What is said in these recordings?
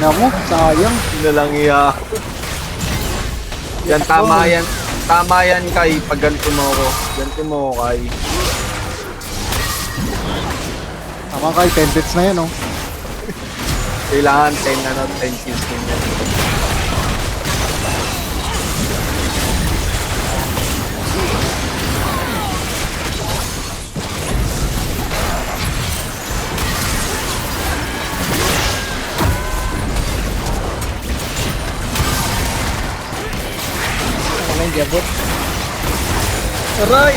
Na mo, sayang. Yun na lang iya. Yan, tama yan. Tama yan, Kai. Pag ganito mo ako. Ganito mo ako, Kai. Tama kay 10 bits na yan, oh. Kailangan 10 kills din yan. Ano yung jabot? Aray!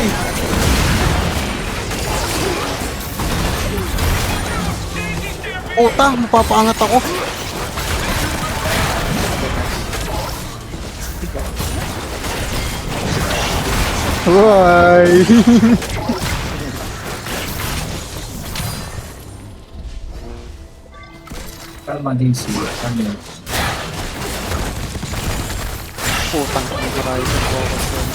Puta, mapapaangat ako. Why? Kalma din siya. Ano yun? Putang Horizon Focus yun.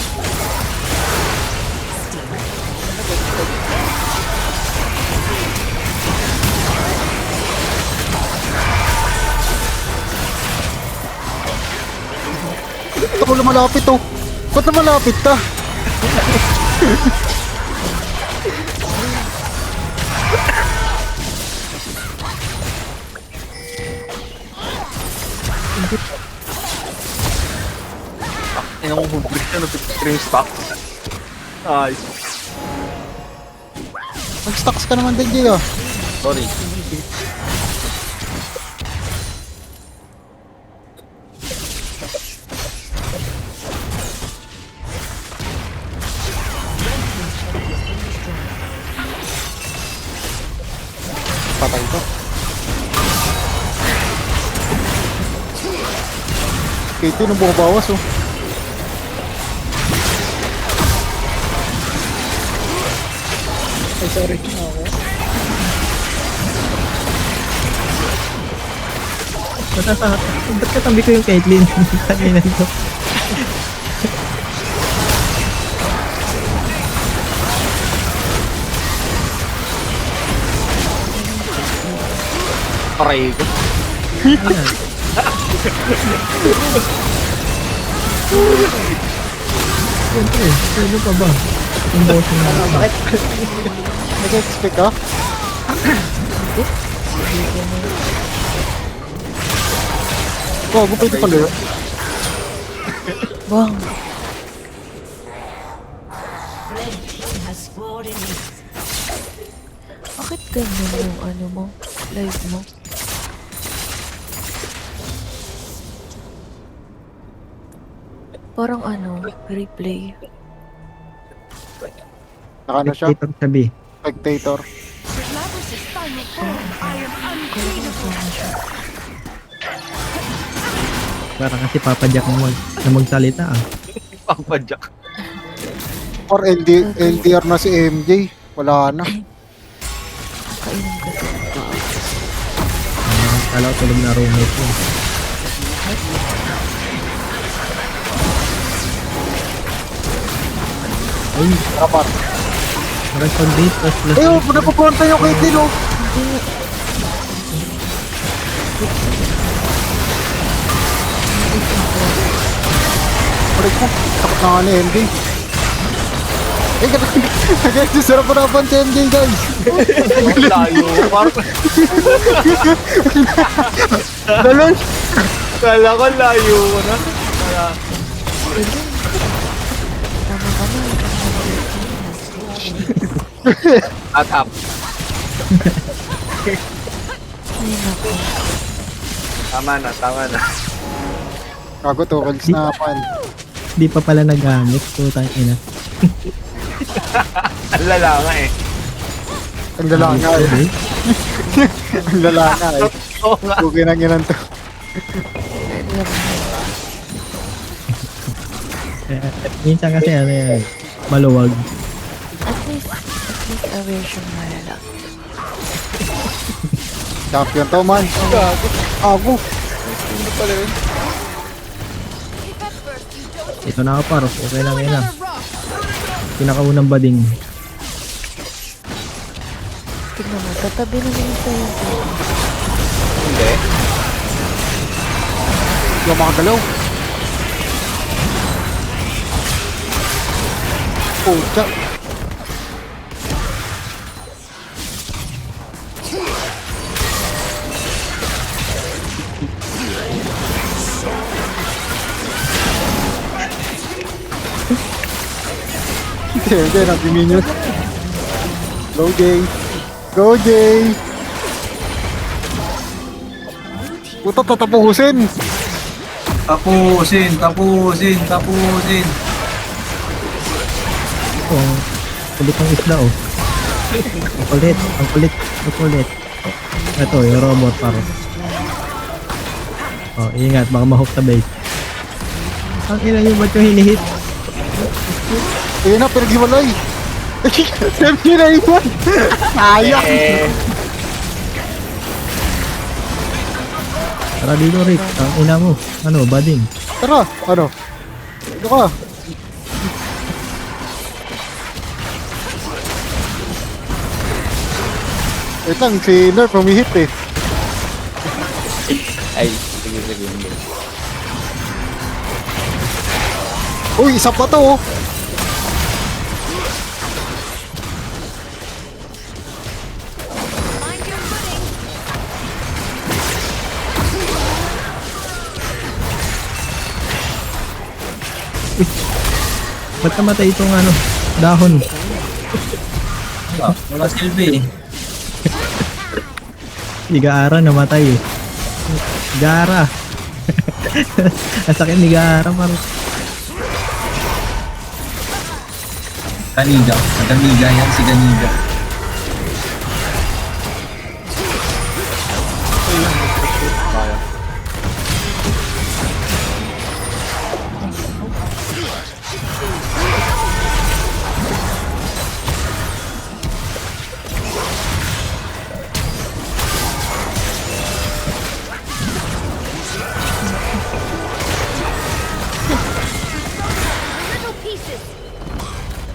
Ito ko lumalapit, oh. Ba't na malapit ka? Ina ko hubrik na, stream stock. Ay, Mag-stocks ka naman din, Jay, ah. sorry. Patay ko. Katie, nung bumabawas, oh. Ay, sorry. Ako. Ba't katambi ko yung Caitlyn? Kanina ito. Aray ko. Ayan. Siyempre, sino pa ba? Yung boss na bakit? Nag-expect ka? Oh, gupit pala yun. Bang! Bakit ganyan yung ano mo? Live mo? Parang ano, replay. Nakano siya? Spectator sabi. Spectator. Parang kasi Papa Jack na magsalita ah. Papadyak. Or LDR na si MJ. Wala na. Kainom ka sa Kala ko tulog na roommate mo. Ay, Rapat. nakapag-date plus Eh, oh, napapunta yung Katie, oh. Balik ko. Takot na nga ni MJ. Eh, kaya sarap harapan si MJ, guys. Ang layo. Parang Dalon. kala ko layo ko na. Kaya, tama ka na. at up. Ay, naku. Tama na, tama na. Kago to, calls na pan. di pa pala nagamit. Putang ina. Ang lala nga eh. Ang lalanga, eh. Ang lalanga, eh. Oo nga. Buki nang inan to. Minsan kasi ano yan, maluwag. At least aware siya malala. Champion to, man. Ako. Ano pala yun? Ito na ako paros. Okay lang yun ah. Pinakaunang bading. Tignan mo, tatabi na naman sa'yo. Hindi. Hindi ako makagalaw. Pucha. Hindi, nag-minion. Go, Jay. Go, Jay. Puta, tatapusin. Tapusin, tapusin, tapusin. Oh, kulit ang isla oh. Ang kulit, ang kulit, ang kulit. Ito, yung robot paro. Oh, ingat, baka ma-hook sa base. Ang ina yung ba't yung hinihit? Ayun na, pinag-hiwalay. Save nyo na iwan. Sayang. Tara dito Rick, ang ina mo. Ano, bading? Tara, ano? Ito ka. Wait lang, si Nerf humihit eh. Ay, sige, sige. Uy, isa pa to oh. Ba't namatay itong ano, dahon? Wala silbi. Si Gaara namatay eh. Gaara. Ang sakit ni Gaara parang. Ganiga. Ganiga yan, si Ganiga.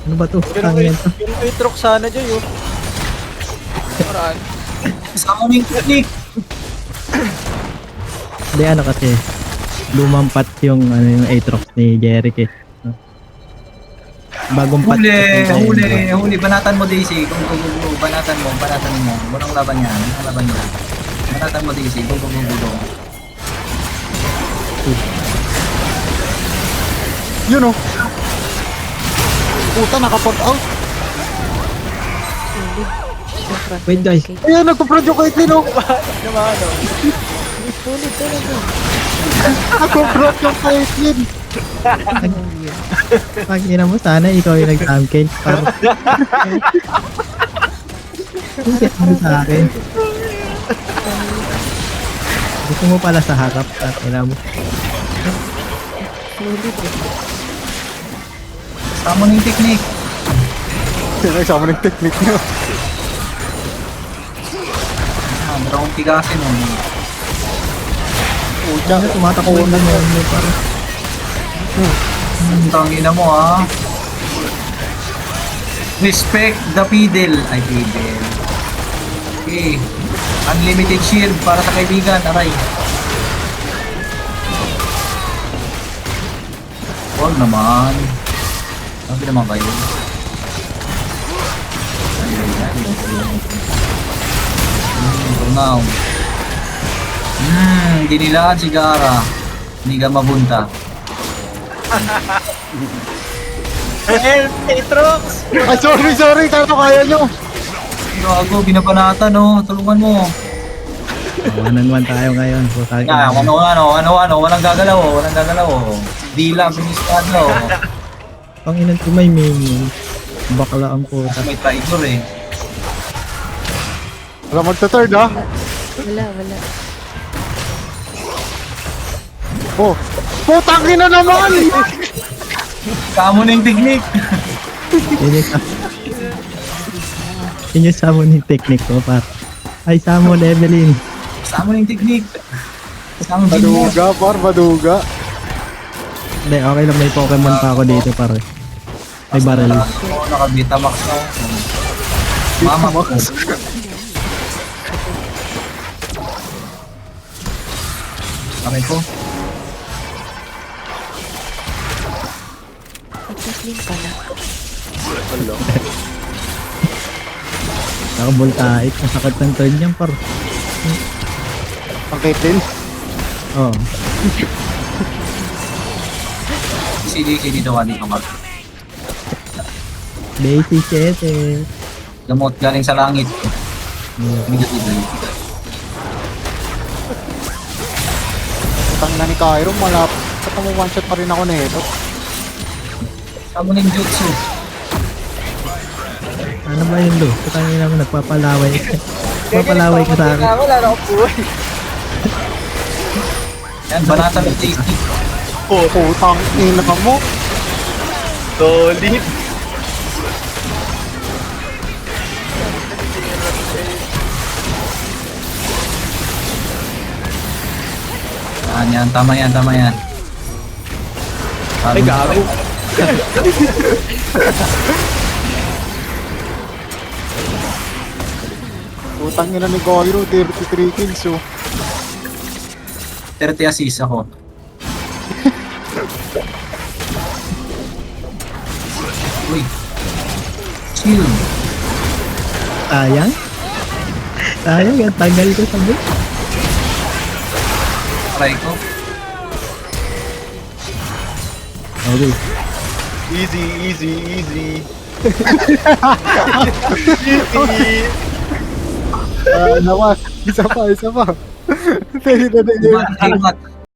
Ano ba to? Tangin to. Yung Aatrox sana dyan yun. Paraan. Summoning technique. Hindi ano kasi. Lumampat yung ano yung Aatrox ni Jerick eh. Bagong patch. Huli. Banatan mo Daisy. Go. Banatan mo. Walang laban yan. Walang laban yan. Banatan mo Daisy. Go. Yun oh. Puta, nakapag out. Wait guys. Ayun, nagpa-prod yung Caitlyn oh. Naman, ano? Solid talaga. Nagpa-prod yung Caitlyn. Pag ina mo sana ikaw yung nag-thumbkill. Parang. Bakit mo sa akin? Gusto mo pala sa harap at ina mo. Solid eh. Summoning technique. Nagsama ng technique nyo. Meron kong tigasin mo. Puta, Ano tumatakbo na mo parang. Tangina mo ha. Respect the fiddle. Ay, fiddle. Okay. Unlimited shield para sa kaibigan. Aray. Huwag naman. Sabi naman kayo. For now. Dinilaan si Gara. Hindi ka mabunta. Aatrox! Ay, sorry, kaya kaya nyo. Gago, binabanatan no. Tulungan mo. 1-on-1 tayo ngayon. Putang ina. Walang gagalaw. Di lang, pinistado. Pang inang ko may minion. Bakla ang puta. May traitor eh. Wala magta-third ha. Wala. Oh. Putang ina naman! Summoning technique. Yun yung summoning technique ko par. Ay, summon Evelyn. Summoning technique. Summoning technique. Baduga. Hindi, okay lang may Pokemon pa ako dito par. May barrel. Naka-Betamax na. Mama ko. Aray ko. Nagkakling pala. Wala. Nakaboltaik. Masakit ng turn niyan, par. Ang Caitlyn. Oh. Si dito ka dito mag. Daisy 7. Gamot galing sa langit. Hindi ko dito. Tang na ni Cairo, malapit. Sa mo one shot pa rin ako nito. Kamu ng jutsu. Ano ba yun, Lo? Sa kanya naman nagpapalaway. Nagpapalaway ka sa akin. Wala na akong buhay. Yan, banatan ng JC. Oh, putang ina mo. Solid. Tama yan. Ay, gago. Putang ina ni Cairo, 33 kills oh. 30 assist ako. Uy. Chill. Sayang. Sayang, ang tagal ko sa book. Try ko. Okay. Easy. Easy. Nawas. Isa pa. Pwede na Hemat.